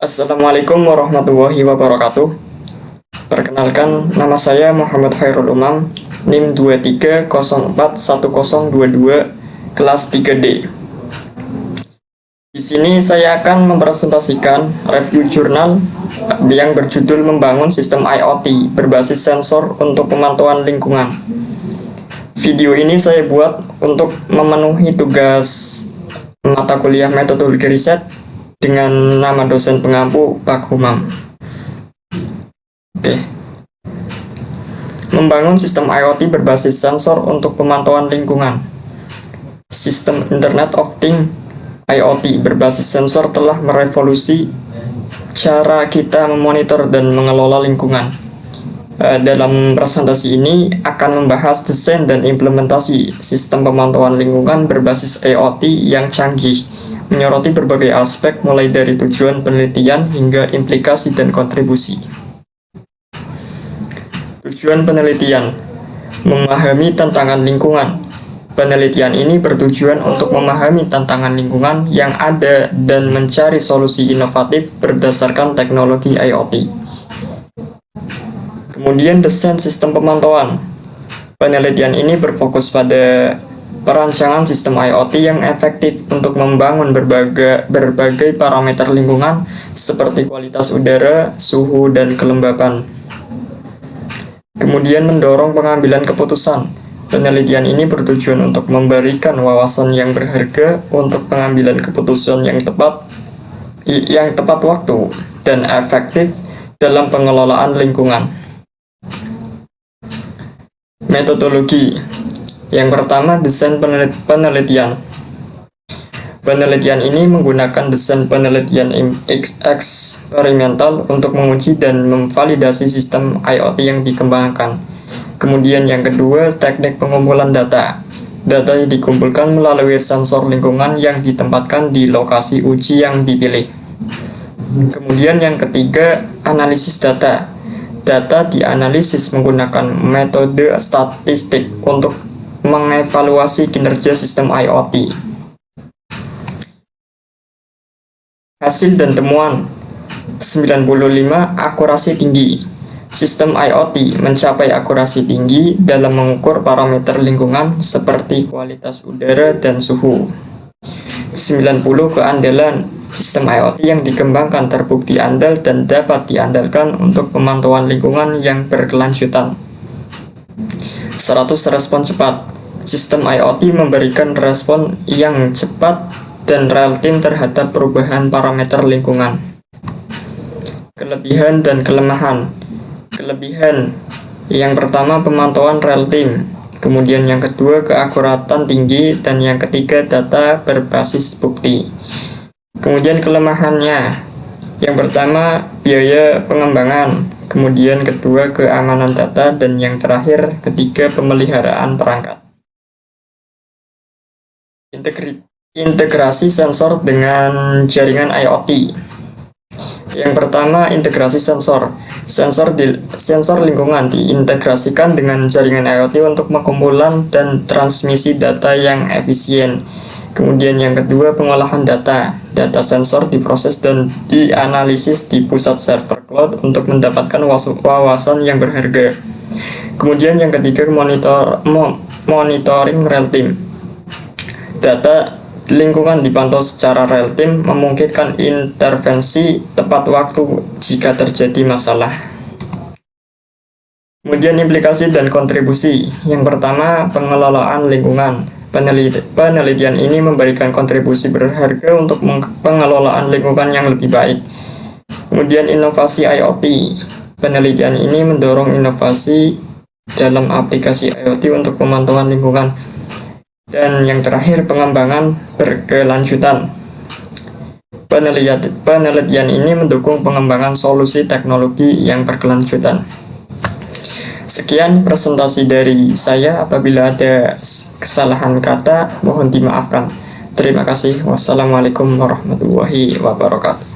Assalamualaikum warahmatullahi wabarakatuh. Perkenalkan, nama saya Muhammad Khairul Umam, NIM 23041022, kelas 3D. Di sini saya akan mempresentasikan review jurnal yang berjudul Membangun Sistem IoT berbasis sensor untuk pemantauan lingkungan. Video ini saya buat untuk memenuhi tugas mata kuliah metodologi riset dengan nama dosen pengampu Pak Humam. Oke. Membangun sistem IoT berbasis sensor untuk pemantauan lingkungan. Sistem Internet of Things IoT berbasis sensor telah merevolusi cara kita memonitor dan mengelola lingkungan. Dalam presentasi ini akan membahas desain dan implementasi sistem pemantauan lingkungan berbasis IoT yang canggih, menyoroti berbagai aspek mulai dari tujuan penelitian hingga implikasi dan kontribusi. Tujuan penelitian: memahami tantangan lingkungan. Penelitian ini bertujuan untuk memahami tantangan lingkungan yang ada dan mencari solusi inovatif berdasarkan teknologi IoT. Kemudian desain sistem pemantauan. Penelitian ini berfokus pada perancangan sistem IoT yang efektif untuk membangun berbagai parameter lingkungan seperti kualitas udara, suhu, dan kelembapan. Kemudian mendorong pengambilan keputusan. Penelitian ini bertujuan untuk memberikan wawasan yang berharga untuk pengambilan keputusan yang tepat waktu dan efektif dalam pengelolaan lingkungan. Metodologi. Yang pertama, desain penelitian. Penelitian ini menggunakan desain penelitian eksperimental untuk menguji dan memvalidasi sistem IoT yang dikembangkan. Kemudian yang kedua, teknik pengumpulan data. Data yang dikumpulkan melalui sensor lingkungan yang ditempatkan di lokasi uji yang dipilih. Kemudian yang ketiga, analisis data. Data dianalisis menggunakan metode statistik untuk mengevaluasi kinerja sistem IoT. Hasil dan temuan: 95, akurasi tinggi. Sistem IoT mencapai akurasi tinggi dalam mengukur parameter lingkungan seperti kualitas udara dan suhu. 90, keandalan. Sistem IoT yang dikembangkan terbukti andal dan dapat diandalkan untuk pemantauan lingkungan yang berkelanjutan. 100, respon cepat. Sistem IoT memberikan respon yang cepat dan real-time terhadap perubahan parameter lingkungan. Kelebihan dan kelemahan. Kelebihan: yang pertama, pemantauan real-time. Kemudian yang kedua, keakuratan tinggi. Dan yang ketiga, data berbasis bukti. Kemudian kelemahannya: yang pertama, biaya pengembangan. Kemudian kedua, keamanan data. Dan yang terakhir, ketiga, pemeliharaan perangkat. Integrasi sensor dengan jaringan IoT. Yang pertama, integrasi sensor. Sensor lingkungan diintegrasikan dengan jaringan IoT untuk pengumpulan dan transmisi data yang efisien. Kemudian yang kedua, pengolahan data. Data sensor diproses dan dianalisis di pusat server cloud untuk mendapatkan wawasan yang berharga. Kemudian yang ketiga, monitoring real-time. Data lingkungan dipantau secara real-time, memungkinkan intervensi tepat waktu jika terjadi masalah. Kemudian implikasi dan kontribusi. Yang pertama, pengelolaan lingkungan. Penelitian ini memberikan kontribusi berharga untuk pengelolaan lingkungan yang lebih baik. Kemudian inovasi IoT. Penelitian ini mendorong inovasi dalam aplikasi IoT untuk pemantauan lingkungan. Dan yang terakhir, pengembangan berkelanjutan. Penelitian ini mendukung pengembangan solusi teknologi yang berkelanjutan. Sekian presentasi dari saya. Apabila ada kesalahan kata, mohon dimaafkan. Terima kasih. Wassalamualaikum warahmatullahi wabarakatuh.